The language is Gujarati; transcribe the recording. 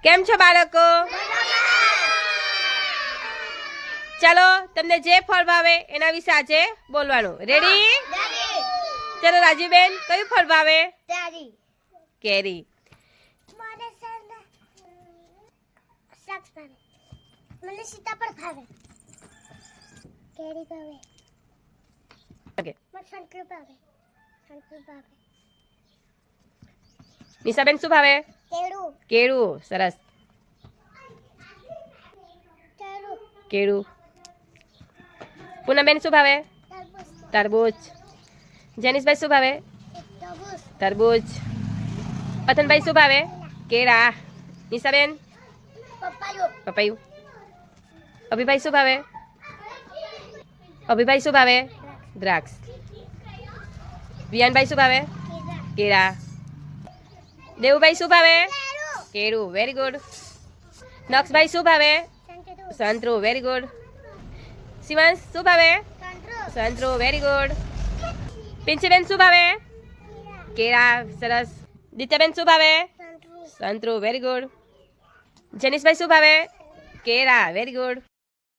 કેમ છો બાળકો? ચાલો તમને જે ફળ ભાવે એના વિશે આજે બોલવાનું. રેડી? ચાલો રાજીબેન, કયું ફળ ભાવે? કેરી. મને સીતાફળ ભાવે. કેરી ભાવે. ઓકે. મને સંતરું ભાવે. સંતરું ભાવે. નિશાબેન શું ભાવે? કેળું. કેળું. સરસ. કેળું. કેળું. પૂનમબેન શું ભાવે? તરબૂચ. તરબૂચ. જેનિશભાઈ શું ભાવે? તરબૂચ. તરબૂચ. પથનભાઈ શું ભાવે? કેળા. નિશાબેન? પપૈયું. પપૈયું. અભિભાઈ શું ભાવે? અભિભાઈ શું ભાવે? દ્રાક્ષ. વિયાનભાઈ શું ભાવે? કેળા. દેવુભાઈ શું ભાવે? કેળું. Very good. નક્ષભાઈ શું ભાવે? સંતરું. સંતરું. Very good. શિવાંશ શું ભાવે? સંતરું. સંતરું. Very good. પિંચીબેન શું ભાવે? કેળા. સરસ. દિત્યાબેન શું ભાવે? સંતરું. સંતરું. Very good. જેનિશભાઈ શું ભાવે? કેળા. Very good.